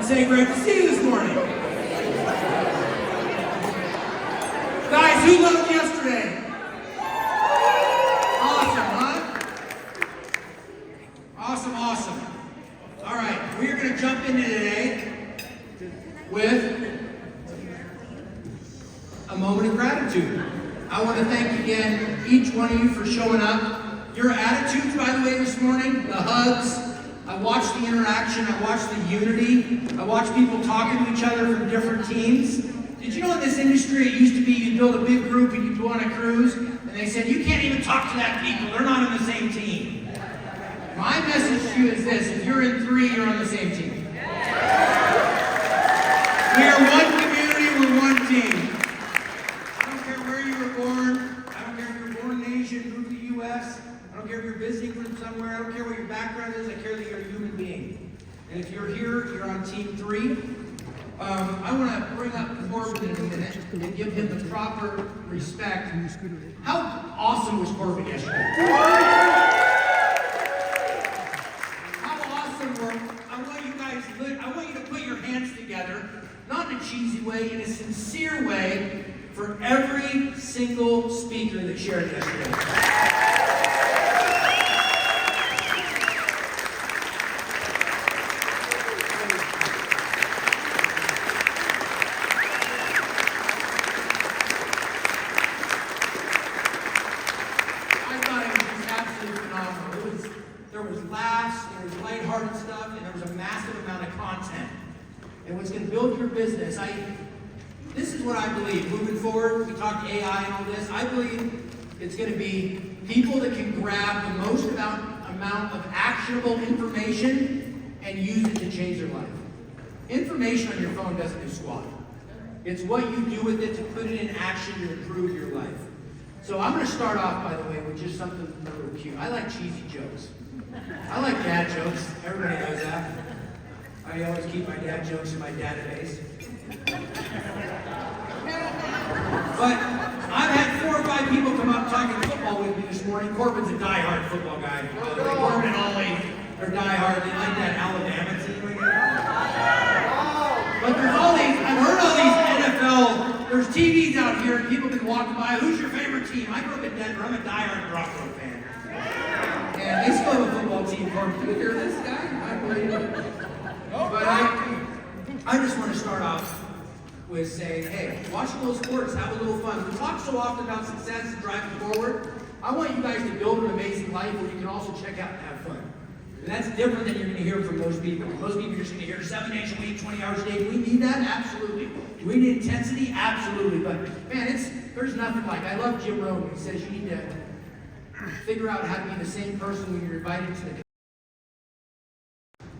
and say great to see you this morning. Guys, who loved yesterday? Awesome, huh? Awesome, awesome. All right, we're going to jump into today with a moment of gratitude. I want to thank again each one of you for showing up. Your attitudes, by the way, this morning, the hugs, I watched the interaction, I watched the unity, I watched people talking to each other from different teams. Did you know in this industry it used to be you'd build a big group and you'd go on a cruise and they said, you can't even talk to that people, they're not on the same team. My message to you is this, if you're in three, you're on the same team. We are one community, we're one team. I don't care where you were born, I don't care if you were born in Asia, moved to the US, I don't care if you're visiting from somewhere, I don't care what your background is, I care that you're a human being. And if you're here, you're on team three. I want to bring up Corbin in a minute and give him the proper respect. How awesome was Corbin yesterday? How awesome were, I want you to put your hands together, not in a cheesy way, in a sincere way, for every single speaker that shared yesterday. And what's going to build your business, this is what I believe. Moving forward, we talked AI and all this. I believe it's going to be people that can grab the most amount of actionable information and use it to change their life. Information on your phone doesn't do squat. It's what you do with it to put it in action to improve your life. So I'm going to start off, by the way, with just something a little cute. I like cheesy jokes. I like dad jokes. Everybody knows that. I always keep my dad jokes in my database. But I've had 4 or 5 people come up talking football with me this morning. Corbin's a die-hard football guy. Corbin and Ollie are die-hard. They like that Alabama team. But there's all these, I've heard all these NFL, there's TVs out here and people have been walking by. Who's your favorite team? I grew up in Denver. I'm a die-hard Bronco fan. And they still have a football team. Corbin, do you hear this guy? I believe it. But I just want to start off with saying, hey, watch a little sports, have a little fun. We talk so often about success and driving forward. I want you guys to build an amazing life where you can also check out and have fun. And that's different than you're going to hear from most people. Most people are just going to hear 7 days a week, 20 hours a day. Do we need that? Absolutely. Do we need intensity? Absolutely. But man, there's nothing like, I love Jim Rohn. He says you need to figure out how to be the same person when you're invited to the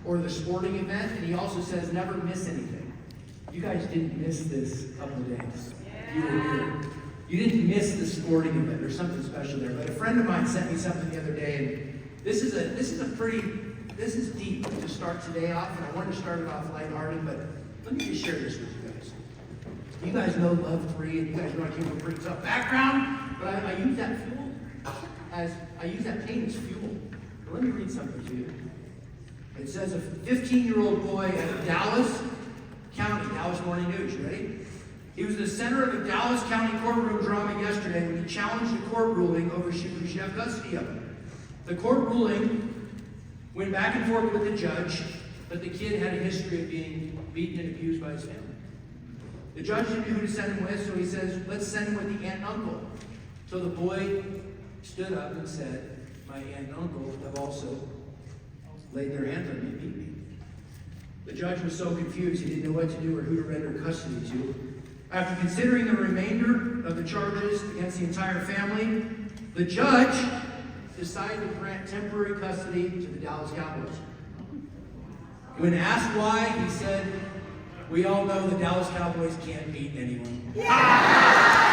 or the sporting event, and he also says never miss anything. You guys didn't miss this couple of days. You were here. You didn't miss the sporting event. There's something special there. But a friend of mine sent me something the other day, and this is deep to start today off, and I wanted to start it off lighthearted, but let me just share this with you guys. You guys know Love 3, and you guys know I came from a pretty tough background, but I use that pain as fuel. But let me read something to you. It says a 15-year-old boy out of Dallas County, Dallas Morning News, you ready? He was the center of a Dallas County courtroom drama yesterday when he challenged a court ruling over who should have custody of him. The court ruling went back and forth with the judge, but the kid had a history of being beaten and abused by his family. The judge didn't know who to send him with, so he says, let's send him with the aunt and uncle. So the boy stood up and said, my aunt and uncle have also laid their hands on me and beat me. The judge was so confused he didn't know what to do or who to render custody to. After considering the remainder of the charges against the entire family, the judge decided to grant temporary custody to the Dallas Cowboys. When asked why, he said, we all know the Dallas Cowboys can't beat anyone. Yeah!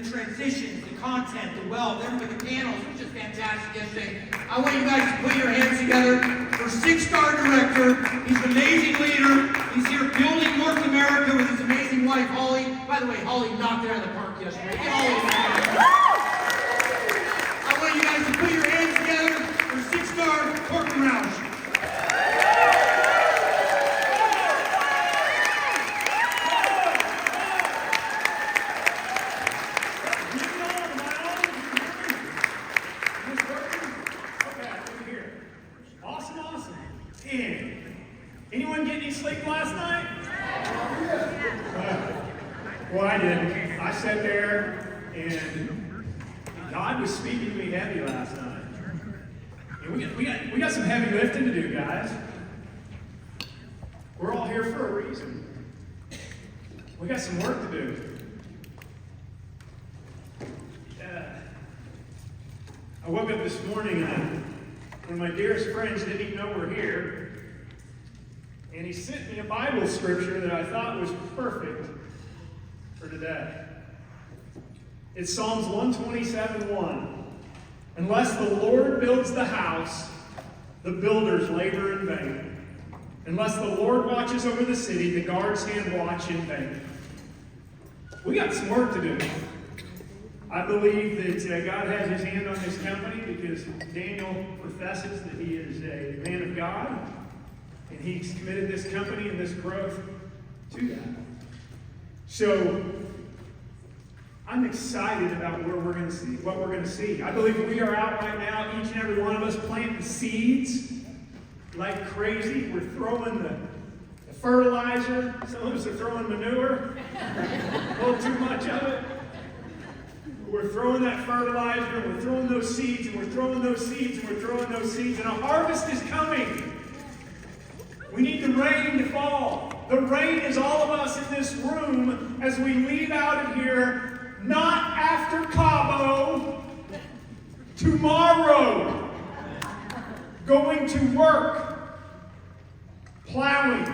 transitions, the content, the wealth, everybody, the panels. It was just fantastic yesterday. I want you guys to put your hands together for 6-star director. He's an amazing leader. He's here building North America with his amazing wife, Holly. By the way, Holly knocked it out of the park yesterday. Get Holly. I want you guys to put your hands together for 6-star Corbin Roush. Anyone get any sleep last night? Well, I didn't. I sat there and God was speaking to me heavy last night. And we got some heavy lifting to do, guys. We're all here for a reason. We got some work to do. I woke up this morning and one of my dearest friends didn't even know we're here. And he sent me a Bible scripture that I thought was perfect for today. It's Psalms 127:1. Unless the Lord builds the house, the builders labor in vain. Unless the Lord watches over the city, the guards stand watch in vain. We got some work to do. I believe that God has his hand on this company because Daniel professes that he is a man of God. And he's committed this company and this growth to that. So I'm excited about where we're going to see, what we're going to see. I believe we are out right now, each and every one of us, planting seeds like crazy. We're throwing the fertilizer. Some of us are throwing manure. A little too much of it. We're throwing that fertilizer, and we're throwing those seeds, and we're throwing those seeds, and we're throwing those seeds, and a harvest is coming. We need the rain to fall. The rain is all of us in this room as we leave out of here, not after Cabo, tomorrow. Going to work, plowing,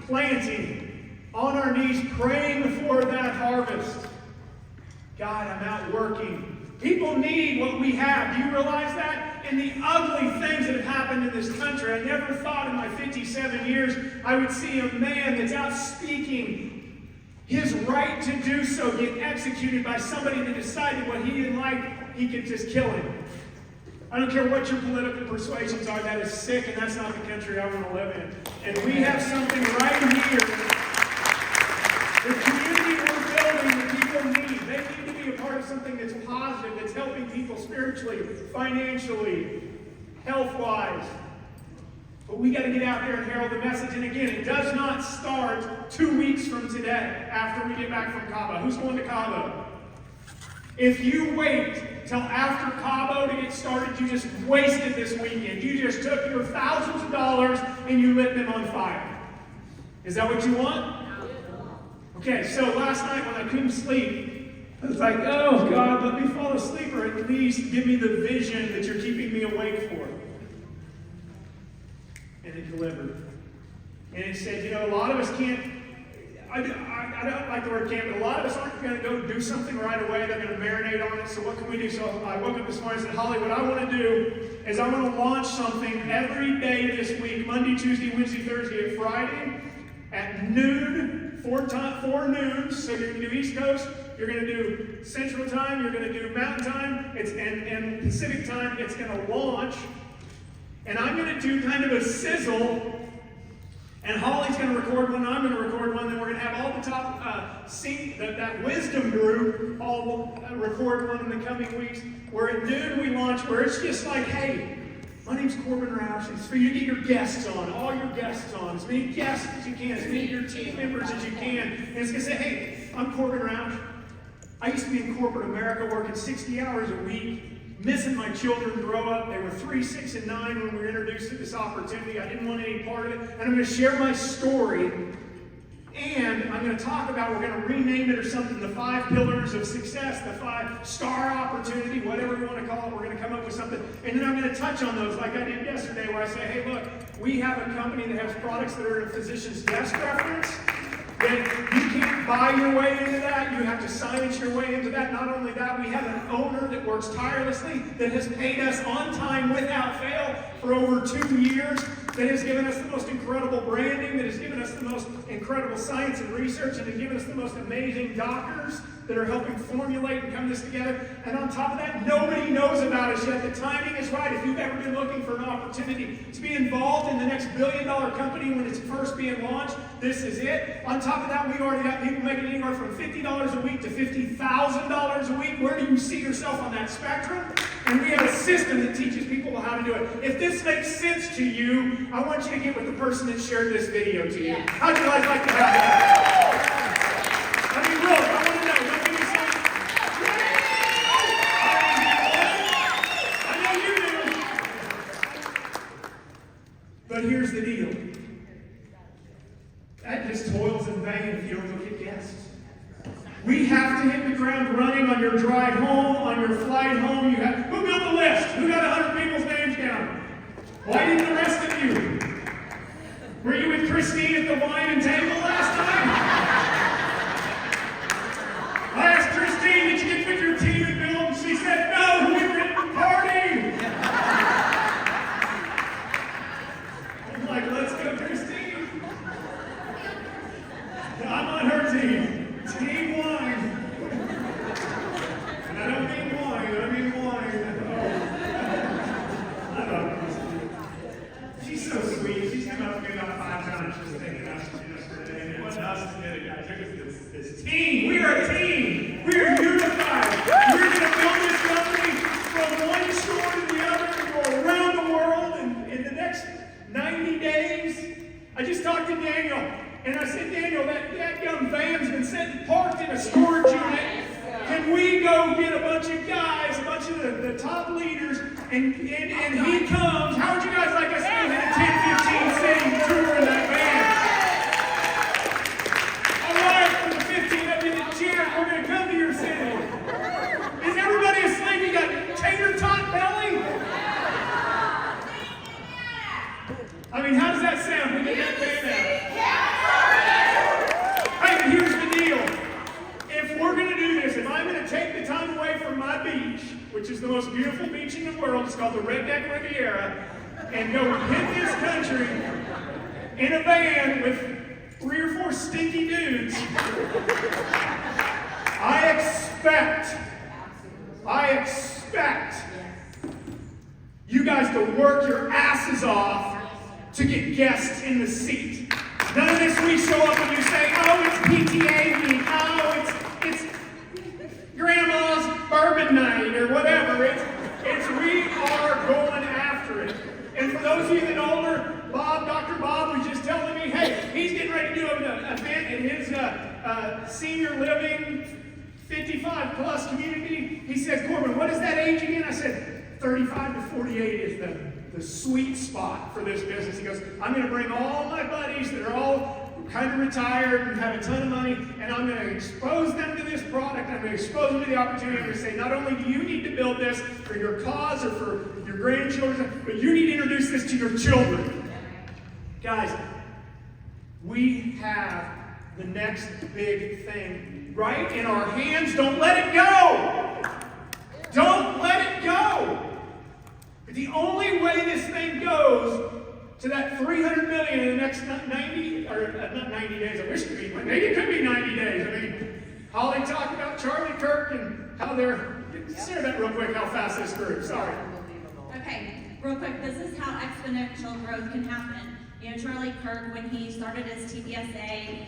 planting, on our knees, praying for that harvest. God, I'm out working. People need what we have. Do you realize that? And the ugly things that have happened in this country, I never thought in my 57 years I would see a man that's out speaking his right to do so get executed by somebody that decided what he didn't like, he could just kill him. I don't care what your political persuasions are, that is sick, and that's not the country I want to live in. And we have something right here. The community we're building, the people need. They need to be a part of something that's positive, that's helping people spiritually, financially, health-wise. But we got to get out there and herald the message. And again, it does not start 2 weeks from today after we get back from Cabo. Who's going to Cabo? If you wait till after Cabo to get started, you just wasted this weekend. You just took your thousands of dollars and you lit them on fire. Is that what you want? Okay, so last night when I couldn't sleep, I was like, oh God, let me fall asleep or at least give me the vision that you're keeping me awake for. And it delivered. And it said, you know, a lot of us can't, I don't like the word can't, but a lot of us aren't going to go do something right away. They're going to marinate on it. So what can we do? So I woke up this morning and said, Holly, what I want to do is I want to launch something every day this week, Monday, Tuesday, Wednesday, Thursday, and Friday at noon, 4 noon. So you're going to do East Coast, you're going to do Central Time, you're going to do Mountain Time, and Pacific Time. It's going to launch. And I'm going to do kind of a sizzle. And Holly's going to record one, I'm going to record one, then we're going to have all the top, that wisdom group all record one in the coming weeks, where at noon we launch, where it's just like, hey, my name's Corbin Roush, it's for you to get your guests on, all your guests on, as many guests as you can, as many of your team members as you can, and it's going to say, hey, I'm Corbin Roush. I used to be in corporate America working 60 hours a week, missing my children grow up. They were 3, 6, and 9 when we were introduced to this opportunity. I didn't want any part of it. And I'm going to share my story. And I'm going to talk about, we're going to rename it or something, the 5 pillars of success, the 5-star opportunity, whatever we want to call it. We're going to come up with something. And then I'm going to touch on those like I did yesterday, where I say, hey, look, we have a company that has products that are in a physician's desk reference. That you can't buy your way into that. You have to silence your way into that. Not only that, we have an owner that works tirelessly, that has paid us on time without fail for over 2 years, that has given us the most incredible branding, that has given us the most incredible science and research, and has given us the most amazing doctors that are helping formulate and come this together. And on top of that, nobody knows about us yet. The timing is right. If you've ever been looking for an opportunity to be involved in the next billion-dollar company when it's first being launched, this is it. On top of that, we already got people making anywhere from $50 a week to $50,000 a week. Where do you see yourself on that spectrum? And we have a system that teaches people how to do it. If this makes sense to you, I want you to get with the person that shared this video to you. How'd you guys like to have that? I mean, really, I want to know. Don't give me some. I know you do. But here's the deal. That just toils in vain if you don't look at guests. We have to hit the ground running on your drive home, on your flight home. Who built the list? Who got 100 people's names down? Why didn't the rest of you? Were you with Christine at the wine and table last time? I asked Christine, did you get with your team and Bill? And she said, no, we were at the party. I'm like, let's go, Christine. I'm on her team. Team wine. And I don't mean wine, I mean wine. Oh. I love her. She's so sweet. She's come up to me about 5 times just thinking about yesterday. And it wasn't us that did it, guys. It was this team. We are a team. We are unified. We're going to build this company from one shore to the other and go around the world. And in the next 90 days, I just talked to Daniel. And I said, Daniel, that young van's been sitting parked in a storage unit. Can we go get a bunch of guys, a bunch of the top leaders, and he comes? How would you guys like us to go hit a 10, 15 city tour in that van? All right, for the 15 of you that cheer, we're going to come to your city. Is everybody asleep? You got tater tot belly? I mean, how does that sound when you get that van out? Hey, here's the deal. If we're going to do this, if I'm going to take the time away from my beach, which is the most beautiful beach in the world, it's called the Redneck Riviera, and go hit this country in a van with 3 or 4 stinky dudes, I expect you guys to work your asses off to get guests in the seat. None of this we show up and you say, oh, it's PTA week, oh, it's grandma's bourbon night or whatever. It's we are going after it. And for those of you that know her, Dr. Bob was just telling me, hey, he's getting ready to do an event in his senior living 55 plus community. He said, Corbin, what is that age again? I said, 35 to 48 is the sweet spot for this business. He goes, I'm going to bring all my buddies that are all kind of retired and have a ton of money, and I'm going to expose them to this product. I'm going to expose them to the opportunity. I'm going to say, not only do you need to build this for your cause or for your grandchildren, but you need to introduce this to your children. Guys, we have the next big thing right in our hands. Don't let it go. Don't let it go. But the only way this thing goes to that 300 million in the next 90, or not 90 days, I wish it could be, maybe it could be 90 days. I mean, Holly talked about Charlie Kirk and how they're, share that real quick, how fast this grew, sorry. Okay, real quick, this is how exponential growth can happen. You know, Charlie Kirk, when he started his TPSA,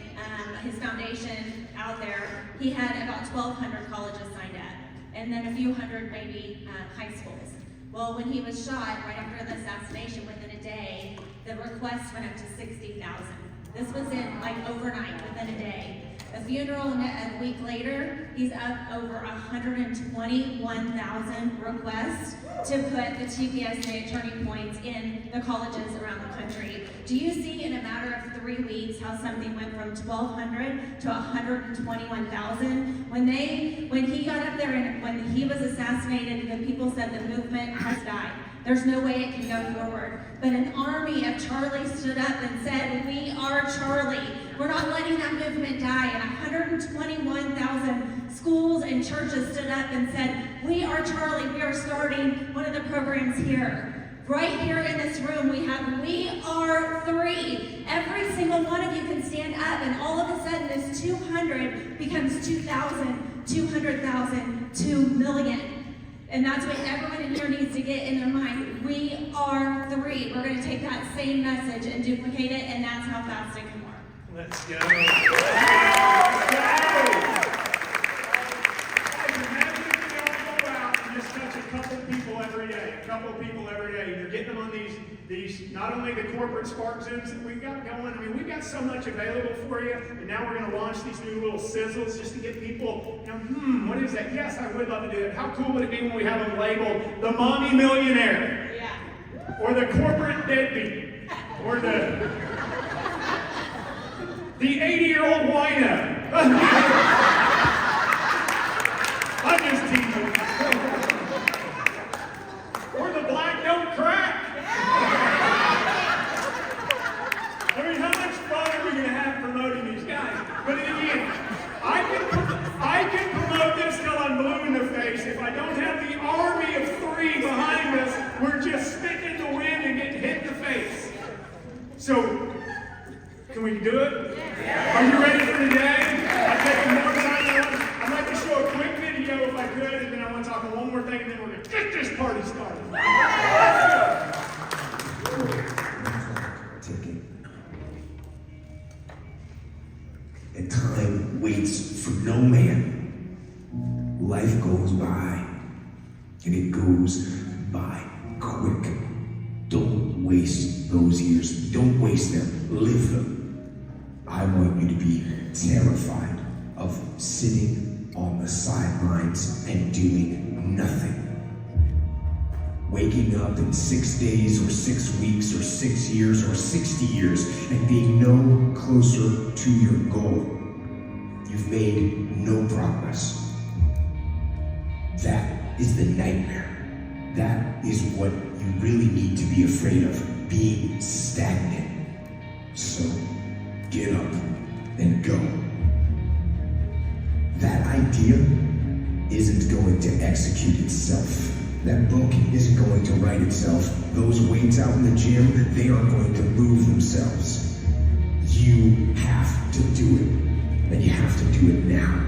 his foundation out there, he had about 1,200 colleges signed up, and then a few hundred maybe high schools. Well, when he was shot, right after the assassination, within a day, the request went up to 60,000. This was in like overnight, within a day. The funeral, a week later, he's up over 121,000 requests to put the TPSA turning points in the colleges around the country. Do you see in a matter of 3 weeks how something went from 1,200 to 121,000? When he got up there and when he was assassinated, the people said the movement has died. There's no way it can go forward. But an army of Charlie stood up and said, we are Charlie. We're not letting that movement die. And 121,000 schools and churches stood up and said, we are Charlie, we are starting one of the programs here. Right here in this room, we have We Are 3. Every single one of you can stand up, and all of a sudden this 200 becomes 2,000, 200,000, 2 million. And that's what everyone in here needs to get in their mind. We are 3. We're going to take that same message and duplicate it, and that's how fast it can work. Let's go. You're getting them on these not only the corporate Spark Zooms that we've got going. I mean, we've got so much available for you, and now we're going to launch these new little sizzles just to get people, what is that? Yes, I would love to do it. How cool would it be when we have them labeled the Mommy Millionaire? Yeah. Or the Corporate Deadbeat? Or the 80-year-old wino? I'm just teasing. Or the Black Don't Crack. I mean, how much fun are we going to have promoting these guys? But again, I can promote this till I'm blue in the face. If I don't have the army of 3 behind us, we're just spitting in the wind and getting hit in the face. So, can we do it? Yeah. Are you ready for the day? I've taken more time. I'd like to show a quick video if I could, and then I want to talk on one more thing, and then we're going to get this party started. And time waits for no man. Life goes by, and it goes by quick. Don't waste those years. Don't waste them. Live them. I want you to be terrified of sitting on the sidelines and doing nothing. Waking up in 6 days or 6 weeks or 6 years or 60 years and being no closer to your goal. You've made no progress. That is the nightmare. That is what you really need to be afraid of, being stagnant. So get up and go. That idea isn't going to execute itself. That book isn't going to write itself. Those weights out in the gym, they are going to move themselves. You have to do it, and you have to do it now.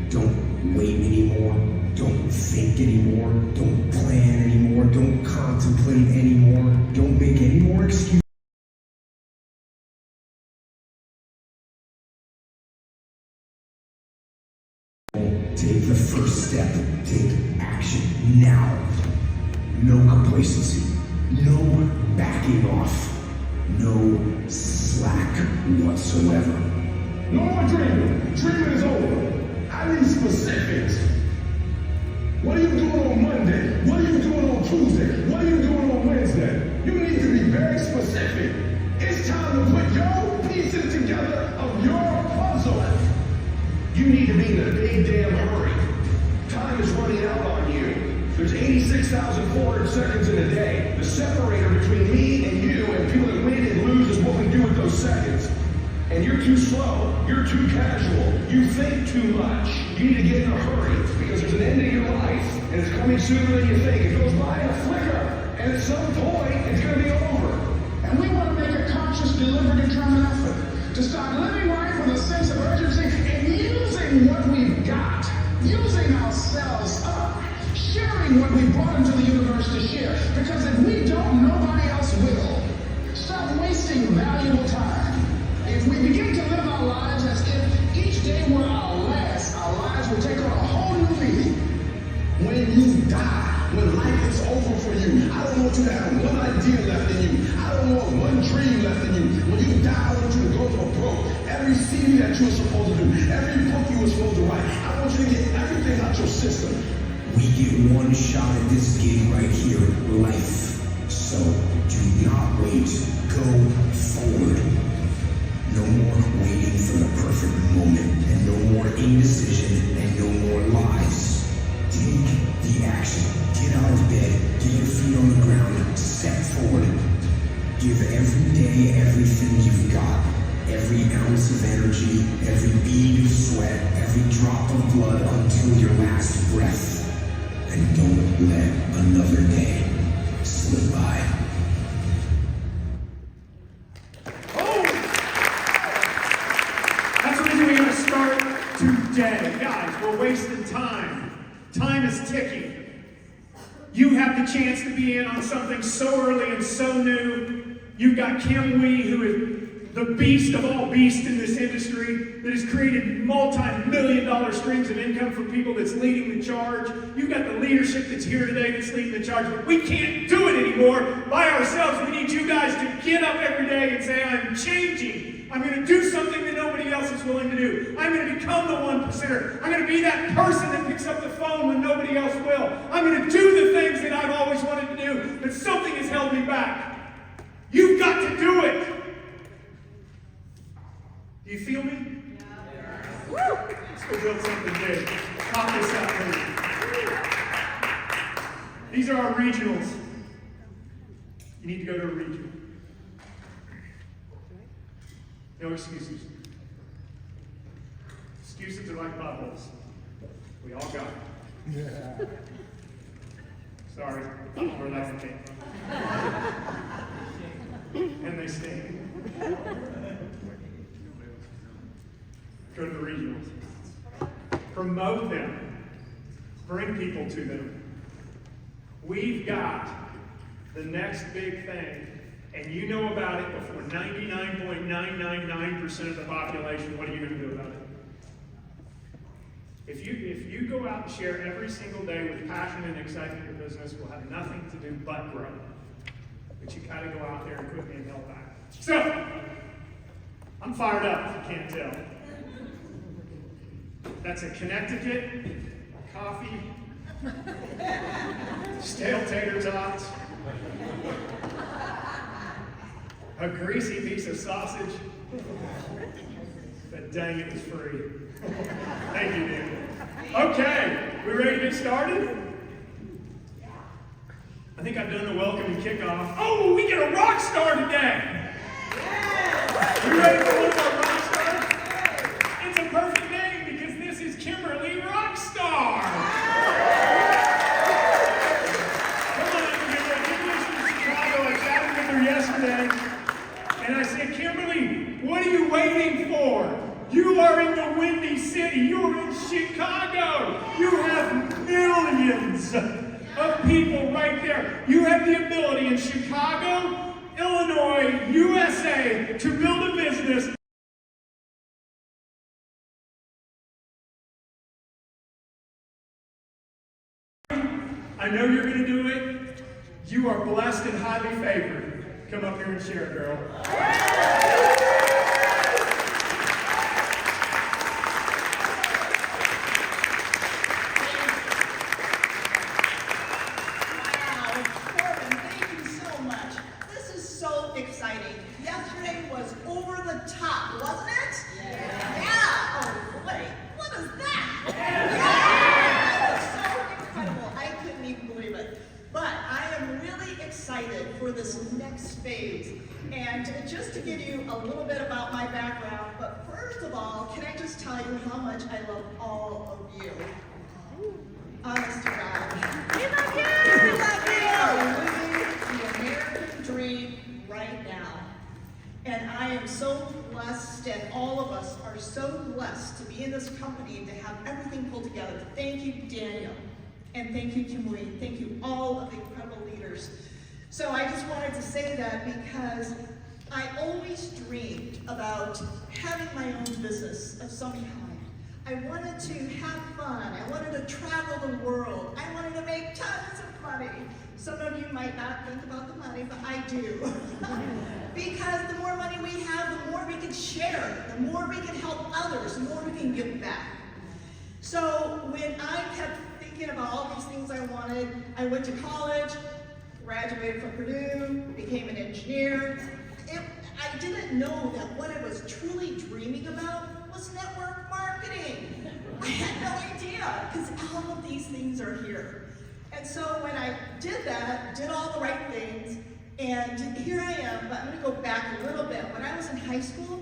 Don't wait anymore. Don't think anymore. Don't plan anymore. Don't contemplate anymore. Don't make any more excuses. Take the first step. Take action now. No complacency. No backing off. No slack whatsoever. No more dreaming. Dreaming is over. I need specifics. What are you doing on Monday? What are you doing on Tuesday? What are you doing on Wednesday? You need to be very specific. It's time to put your pieces together of your puzzle. You need to be in a big damn hurry. Time is running out on you. There's 86,400 seconds in a day. The separator between me and you and people that win and lose is what we do with those seconds. And you're too slow. You're too casual. You think too much. You need to get in a hurry because there's an end to your life and it's coming sooner than you think. It goes by in a flicker and at some point it's going to be over. And we want to make a conscious, deliberate, determined effort to start living life with a sense of urgency and using what we've got, using ourselves up, sharing what we brought into the universe to share. Because if we don't, nobody else will. Stop wasting valuable time. If we begin to live our lives as if each day were our last, our lives will take on a whole new meaning. When you die, when life is over for you, I don't want you to have one idea left in you. I don't want one dream left in you. When you die, I want you to go for broke. Every CD that you were supposed to do, every book you were supposed to write, I want you to get everything out your system. We get one shot at this gig right here, life. So do not wait. Go forward. No more waiting for the perfect moment, and no more indecision, and no more lies. Take the action. Get out of bed. Get your feet on the ground. Step forward. Give every day everything you've got. Every ounce of energy, every bead of sweat, every drop of blood until your last breath. And don't let another day slip by. Oh! That's the reason we're going to start today. Guys, we're wasting time. Time is ticking. You have the chance to be in on something so early and so new. You've got Kim Wee, who is the beast of all beasts in this industry, that has created multi-million-dollar streams of income for people, that's leading the charge. You've got the leadership that's here today that's leading the charge. But we can't do it anymore by ourselves. We need you guys to get up every day and say, I'm changing. I'm going to do something that nobody else is willing to do. I'm going to become the 1%er. I'm going to be that person that picks up the phone when nobody else will. I'm going to do the things that I've always wanted to do, but something has held me back. You've got to do it. Do you feel me? Yeah. Woo! Let's go build something big. Pop this out, please. These are our regionals. You need to go to a regional. No excuses. Excuses are like potholes. We all got it. Yeah. Sorry, I don't know where that one came from. And they stink. Go to the regionals. Promote them. Bring people to them. We've got the next big thing, and you know about it before 99.999% of the population. What are you going to do about it? If you go out and share every single day with passion and excitement, your business will have nothing to do but grow. But you got to go out there and quit being held back. So, I'm fired up, if you can't tell. That's a Connecticut, coffee, stale tater tots, a greasy piece of sausage, but dang, it was free. Thank you, Daniel. Okay, we ready to get started? I think I've done the welcome and kickoff. Oh, we get a rock star today! You ready for one of our rock stars? It's a perfect name because this is Kimberly Rockstar! Come on, Kimberly's from Chicago. I chatted with her yesterday, and I said, Kimberly, what are you waiting for? You are in the Windy City. You're in Chicago. You have millions of people right there. You have the ability in Chicago, Illinois, USA to build a business. I know you're going to do it. You are blessed and highly favored. Come up here and share, girl. For this next phase. And just to give you a little bit about my background, but first of all, can I just tell you how much I love all of you? Honest to God. We love you! We love you! We are living the American dream right now. And I am so blessed, and all of us are so blessed to be in this company and to have everything pulled together. Thank you, Daniel. And thank you, Kimberly. Thank you, all of the incredible leaders. So I just wanted to say that because I always dreamed about having my own business of some kind. I wanted to have fun. I wanted to travel the world. I wanted to make tons of money. Some of you might not think about the money, but I do. Because the more money we have, the more we can share, the more we can help others, the more we can give back. So when I kept thinking about all these things I wanted, I went to college, graduated from Purdue, became an engineer. I didn't know that what I was truly dreaming about was network marketing. I had no idea, because all of these things are here. And so when I did that, did all the right things, and here I am, but I'm gonna go back a little bit. When I was in high school,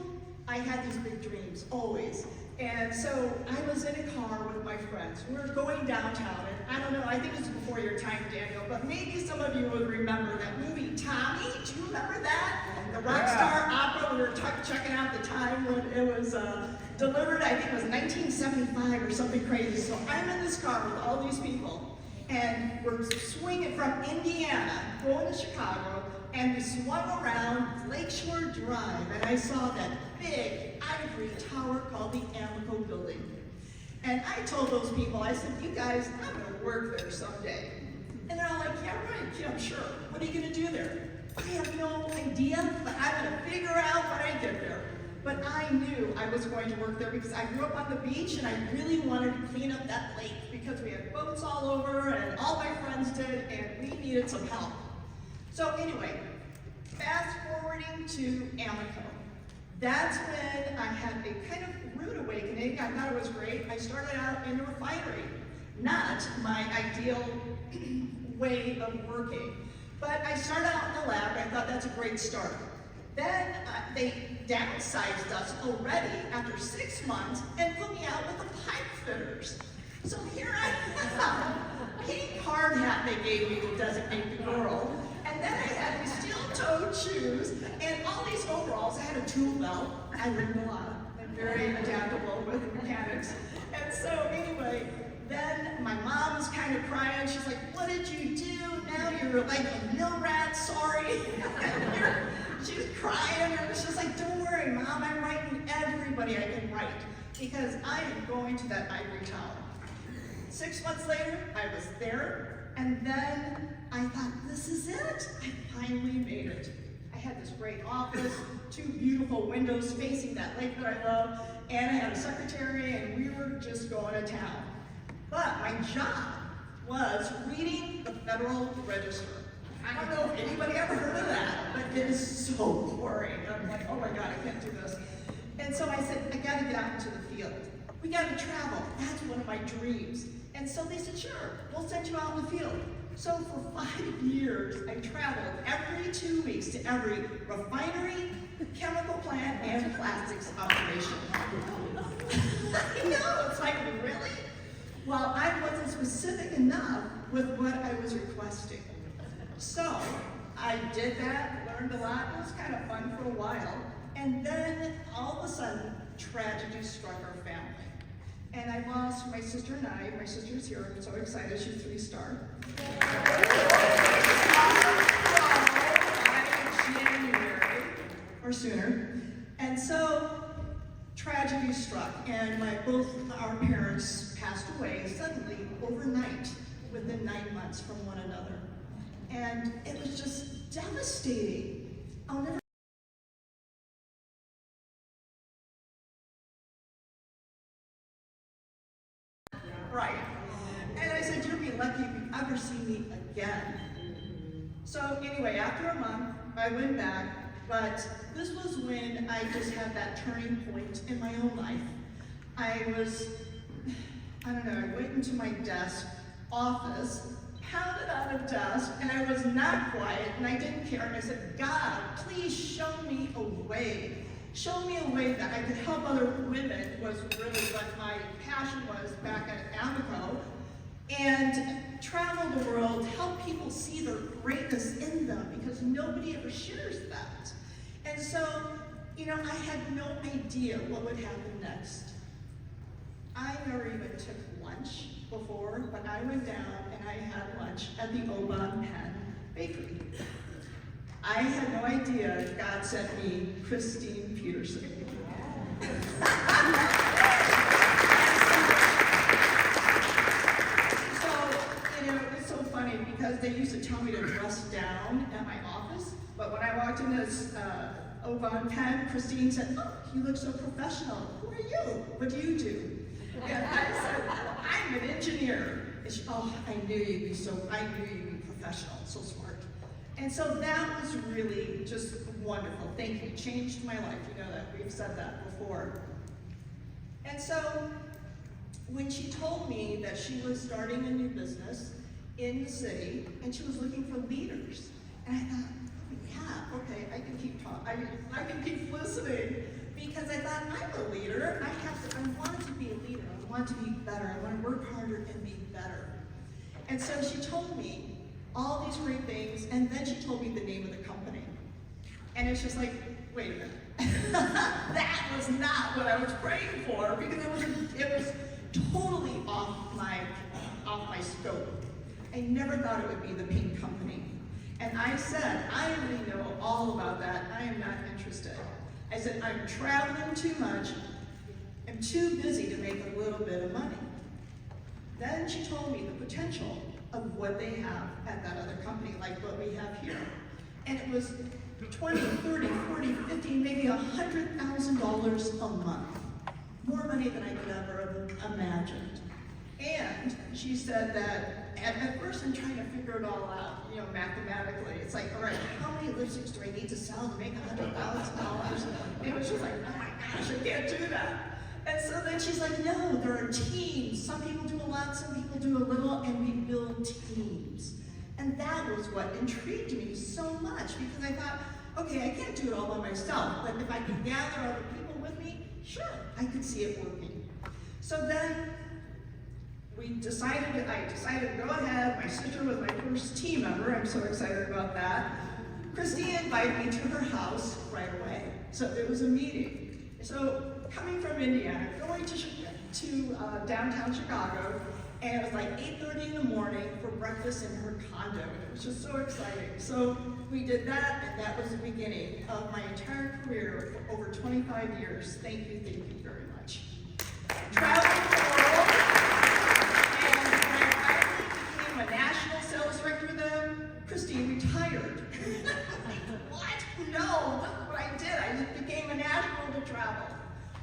I had these big dreams, always. And so I was in a car with my friends. We were going downtown, and I don't know, I think it was before your time, Daniel, but maybe some of you would remember that movie, Tommy. Do you remember that? The Rockstar Opera. We were checking out the time when it was delivered. I think it was 1975 or something crazy. So I'm in this car with all these people, and we're swinging from Indiana, going to Chicago, and we swung around Lakeshore Drive, and I saw that big ivory tower called the Amico Building. And I told those people, I said, you guys, I'm gonna work there someday. And they're all like, yeah, right, yeah, sure. What are you gonna do there? I have no idea, but I'm gonna figure out when I get there. But I knew I was going to work there because I grew up on the beach and I really wanted to clean up that lake because we had boats all over and all my friends did, and we needed some help. So anyway, fast forwarding to Amico. That's when I had a kind of rude awakening. I thought it was great. I started out in a refinery. Not my ideal way of working. But I started out in the lab, and I thought that's a great start. Then they downsized us already after 6 months and put me out with the pipe fitters. So here I am, pink hard hat they gave me to designate the girl. And then I had these steel-toed shoes and all these overalls. I had a tool belt. I learned a lot. I'm very adaptable with mechanics. And so anyway, then my mom was kind of crying. She's like, what did you do? Now you're like a mill rat, sorry. She's crying and she's like, don't worry, Mom, I'm writing everybody I can write because I am going to that ivory tower. 6 months later, I was there, and then I thought, this is it. I finally made it. I had this great office, 2 beautiful windows facing that lake that I love, and I had a secretary, and we were just going to town. But my job was reading the Federal Register. I don't know if anybody ever heard of that, but it is so boring. I'm like, oh my God, I can't do this. And so I said, I gotta get out into the field. We gotta travel. That's one of my dreams. And so they said, sure, we'll send you out in the field. So for 5 years, I traveled every 2 weeks to every refinery, chemical plant, and plastics operation. I know, it's like, really? Well, I wasn't specific enough with what I was requesting. So I did that, learned a lot, it was kind of fun for a while, and then all of a sudden, tragedy struck our family. And I lost my sister and I. My sister's here, I'm so excited, she's 3-star. January, or sooner. And so, tragedy struck, and both our parents passed away suddenly, overnight, within 9 months from one another. And it was just devastating. I'll never Right. And I said, you'll be lucky if you ever see me again. So anyway, after a month, I went back, but this was when I just had that turning point in my own life. I went into my office, pounded on a desk, and I was not quiet, and I didn't care, and I said, God, please show me a way. Show me a way that I could help other women was really what my passion was back at Amico, and travel the world, help people see their greatness in them because nobody ever shares that. And so, I had no idea what would happen next. I never even took lunch before, but I went down and I had lunch at the Oban Penn Bakery. I had no idea God sent me Christine Peterson. So, it was so funny because they used to tell me to dress down at my office, but when I walked in this Oban Penn, Christine said, oh, you look so professional. Who are you? What do you do? And I said, I'm an engineer. And she, oh, I knew you'd be professional, so smart. And so that was really just wonderful. Thank you. Changed my life. You know that we've said that before. And so when she told me that she was starting a new business in the city and she was looking for leaders, And I thought, oh, yeah, okay, I can keep talking. I can keep listening because I thought I'm a leader. I want to be a leader. I want to be better. I want to work harder and be better. And so she told me all these great things, and then she told me the name of the company. And it's just like, wait a minute. That was not what I was praying for because it was totally off my scope. I never thought it would be the pink company. And I said, I already know all about that. I am not interested. I said, I'm traveling too much. I'm too busy to make a little bit of money. Then she told me the potential of what they have at that other company, like what we have here. And it was 20, 30, 40, 50, maybe $100,000 a month. More money than I could ever have imagined. And she said that, at first I'm trying to figure it all out, mathematically. It's like, all right, how many lipsticks do I need to sell to make $100,000? And it was just like, oh my gosh, I can't do that. And so then she's like, no, there are teams. Some people do a lot, some people do a little, and we build teams. And that was what intrigued me so much because I thought, okay, I can't do it all by myself, but if I could gather other people with me, sure, I could see it working. So then I decided to go ahead. My sister was my first team member. I'm so excited about that. Christine invited me to her house right away. So it was a meeting. So coming from Indiana, going to downtown Chicago, and it was like 8:30 in the morning for breakfast in her condo. And it was just so exciting. So we did that, and that was the beginning of my entire career for over 25 years. Thank you very much. Traveling the world, and when I became a national sales director then, Christine retired. What? No, that's what I did. I just became a national to travel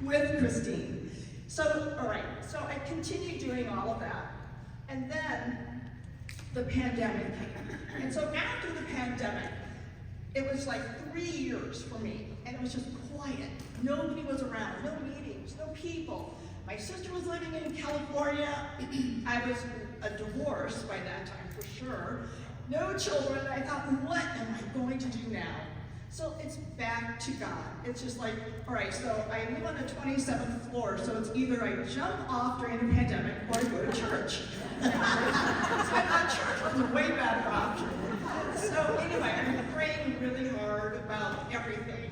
with Christine. So, all right, so I continued doing all of that. And then the pandemic came. And so after the pandemic, it was like 3 years for me. And it was just quiet. Nobody was around, no meetings, no people. My sister was living in California. I was divorced by that time for sure. No children. I thought, what am I going to do now? So it's back to God. It's just like, all right, so I live on the 27th floor, so it's either I jump off during the pandemic or I go to church. So I thought church was a way better option. So anyway, I've been praying really hard about everything.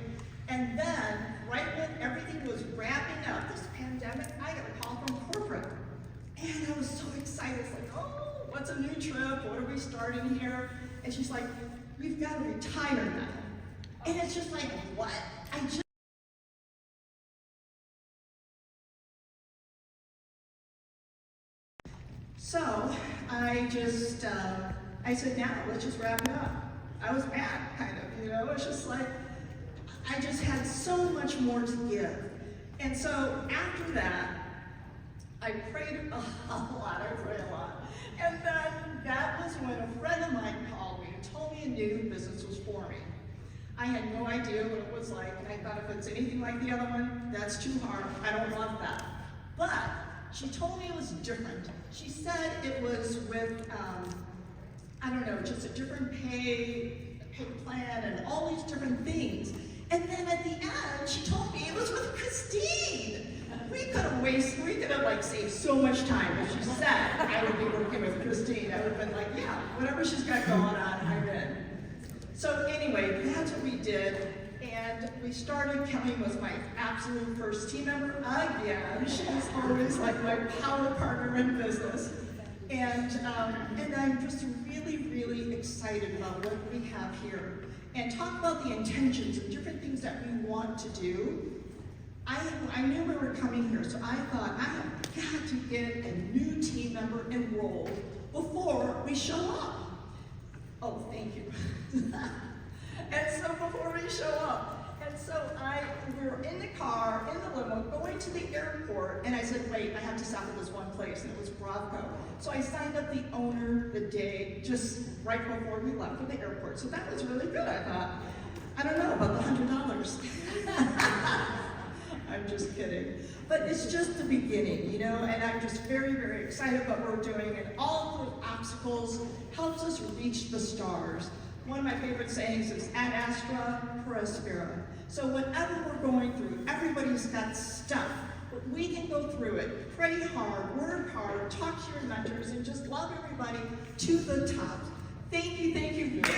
And then, right when everything was wrapping up, this pandemic, I got a call from corporate. And I was so excited. It's like, oh, what's a new trip? What are we starting here? And she's like, we've got to retire now. And it's just like, what? So I said, now, let's just wrap it up. I was mad, kind of, It's just like, I just had so much more to give. And so after that, I prayed a lot. And then that was when a friend of mine called me and told me a new business was forming. I had no idea what it was like, and I thought if it's anything like the other one, that's too hard. I don't want that. But she told me it was different. She said it was with, just a different pay plan and all these different things. And then at the end, she told me it was with Christine. We could have saved so much time if she said I would be working with Christine. I would have been like, yeah, whatever she's got going on, I'm in. So anyway, that's what we did, and we started. Kelly was my absolute first team member again. She was always like my power partner in business, and I'm just really excited about what we have here, and talk about the intentions and different things that we want to do. I knew we were coming here, so I thought I have got to get a new team member enrolled before we show up. Oh, thank you. And so before we show up, and so we were in the car, in the limo, going to the airport, and I said, wait, I have to stop at this one place, and it was Bravco. So I signed up the owner the day, just right before we left for the airport. So that was really good, I thought. I don't know about the $100. I'm just kidding. But it's just the beginning, and I'm just very excited about what we're doing, and all of those obstacles helps us reach the stars. one of my favorite sayings is ad astra per aspera. So whatever we're going through, everybody's got stuff, but we can go through it. Pray hard, work hard, talk to your mentors, and just love everybody to the top. Thank you very much.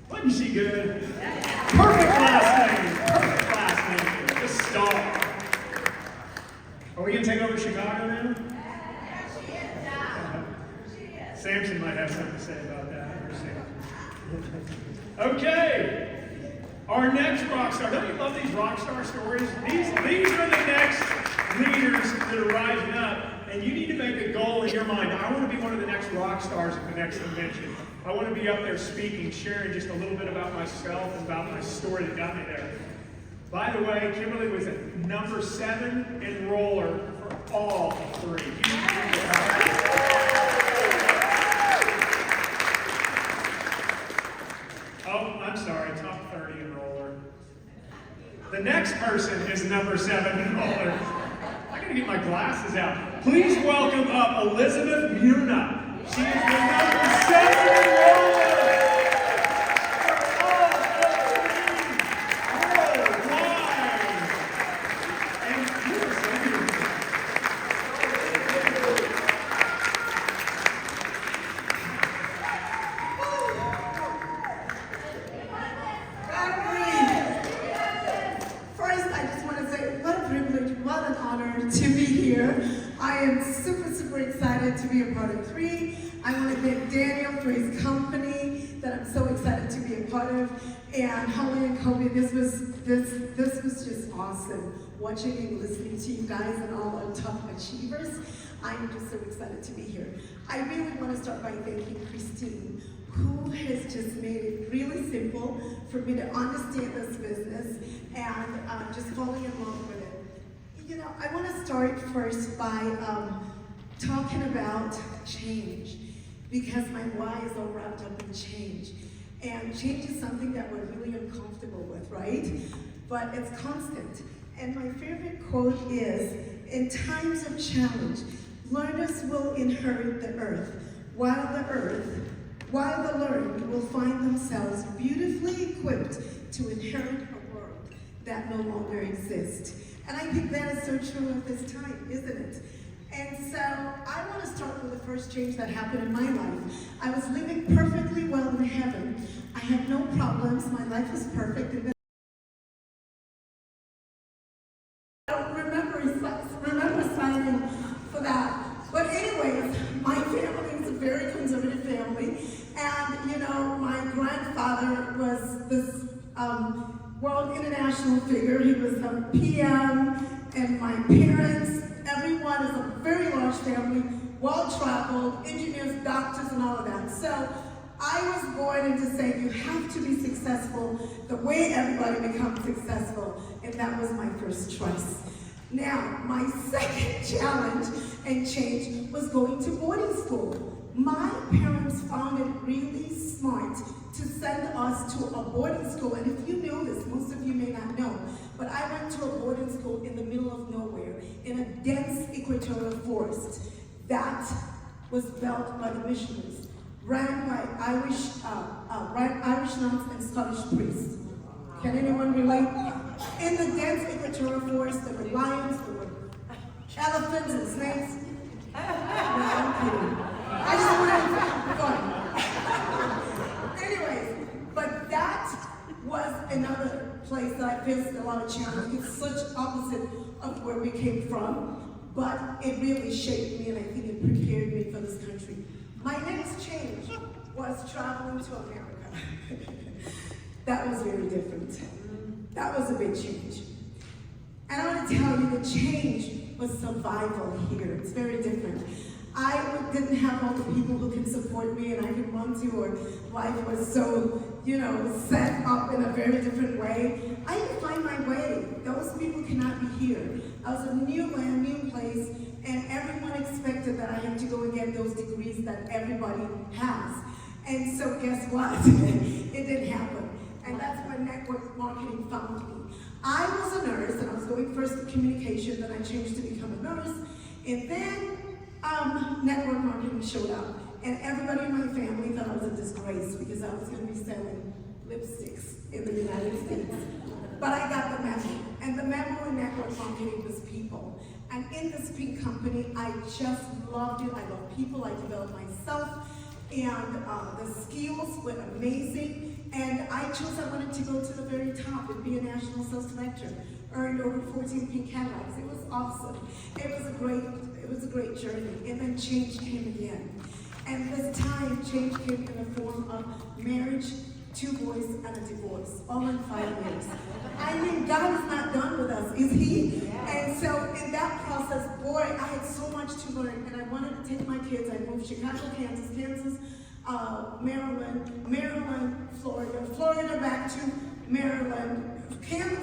Wasn't she good? Perfect last name. Perfect last name. The star. Are we going to take over Chicago now? Samson might have something to say about that. Okay. Our next rock star. Don't you love these rock star stories? These are the next leaders that are rising up. And you need to make a goal in your mind. I want to be one of the next rock stars at the next convention. I want to be up there speaking, sharing just a little bit about myself and about my story that got me there. By the way, Kimberly was a number 7 enroller for all 3. Oh, I'm sorry, top 30 enroller. The next person is number 7 enroller. I gotta get my glasses out. Please welcome up Elizabeth Muna. She is the number 7 enroller. To be here. I am super excited to be a part of 3. I want to thank Daniel for his company that I'm so excited to be a part of. And Holly and Kobe, this was just awesome. Watching and listening to you guys and all our top achievers. I'm just so excited to be here. I really want to start by thanking Christine, who has just made it really simple for me to understand this business and just falling in love with it. You know, I want to start first by talking about change, because my why is all wrapped up in change. And change is something that we're really uncomfortable with, right? But it's constant. And my favorite quote is, in times of challenge, learners will inherit the earth, while the learned will find themselves beautifully equipped to inherit a world that no longer exists. And I think that is so true of this time, isn't it? And so I want to start with the first change that happened in my life. I was living perfectly well in heaven. I had no problems. My life was perfect. And then I don't remember signing for that. But anyways, my family is a very conservative family. And, you know, my grandfather was this world international figure. He was a PM, and my parents, everyone is a very large family, well-traveled, engineers, doctors, and all of that. So I was born into saying you have to be successful the way everybody becomes successful, and that was my first choice. Now, my second challenge and change was going to boarding school. My parents found it really smart to send us to a boarding school, and if you know this, most of you may not know, but I went to a boarding school in the middle of nowhere, in a dense equatorial forest that was built by the missionaries, ran by Irish nuns and Scottish priests. Can anyone relate? In the dense equatorial forest, there were lions, there were elephants and snakes. No, I'm kidding. I just wanted to have fun. Anyways, but that was another place that I faced a lot of challenge. It's such opposite of where we came from, but it really shaped me, and I think it prepared me for this country. My next change was traveling to America. That was very different. That was a big change. And I want to tell you, the change was survival here. It's very different. I didn't have all the people who can support me and I could run to, or life was so, set up in a very different way. I had to find my way. Those people cannot be here. I was a new land, new place, and everyone expected that I had to go and get those degrees that everybody has. And so guess what? It didn't happen. And that's when network marketing found me. I was a nurse, and I was going first to communication, then I changed to become a nurse, and then network marketing showed up. And everybody in my family thought I was a disgrace because I was going to be selling lipsticks in the United States. But I got the memo, and the memo in network marketing was people. And in this big company, I just loved it. I love people, I developed myself, and the skills were amazing. And I chose I wanted to go to the very top and be a national sales director. Earned over 14 pink Cadillacs. It was awesome. It was a great journey. And then change came again. And this time, change came in the form of marriage, 2 boys, and a divorce, all in 5 years. I mean, God is not done with us, is He? And so in that process, boy, I had so much to learn, and I wanted to take my kids. I moved Chicago, Kansas, Maryland, Florida back to Maryland,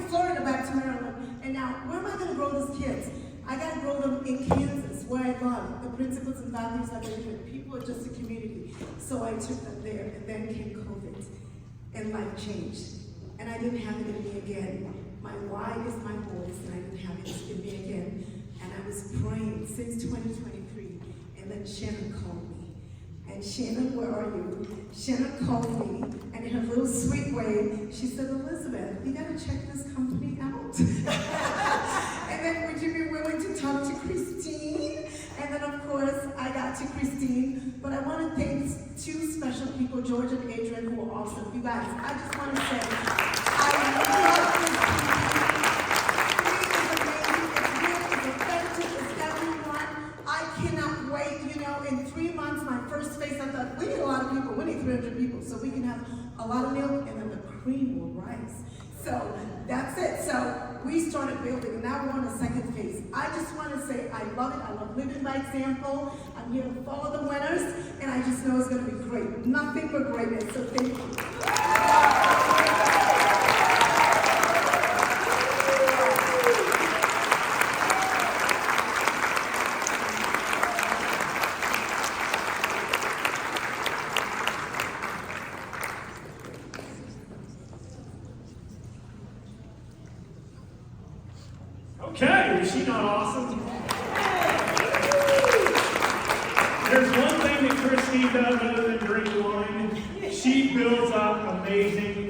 Florida back to Maryland. And now, where am I going to grow these kids? I got to grow them in Kansas, where I love the principles and values I believe in. People are just a community. So I took them there, and then came COVID, and life changed. And I didn't have it in me again. My why is my voice, and I didn't have it in me again. And I was praying since 2023, and then Shannon called me. And Shannon, where are you? Shannon called me, and in her little sweet way, she said, Elizabeth, you gotta check this company out. And then would you be willing to talk to Christine? And then of course, I got to Christine, but I want to thank 2 special people, George and Adrian, who are awesome. You guys, I just want to say, I love this company. It's effective, it's everyone. I cannot wait, in 3 months, my first phase, I thought, we need a lot of people, we need 300 people, so we can have a lot of milk, and then the cream will rise. So that's it. So we started building, and now we're on the second phase. I just want to say I love it. I love living by example. I'm here to follow the winners, and I just know it's going to be great. Nothing but greatness. So thank you. Okay, is she not awesome? There's one thing that Christine does other than drink wine. She builds up amazing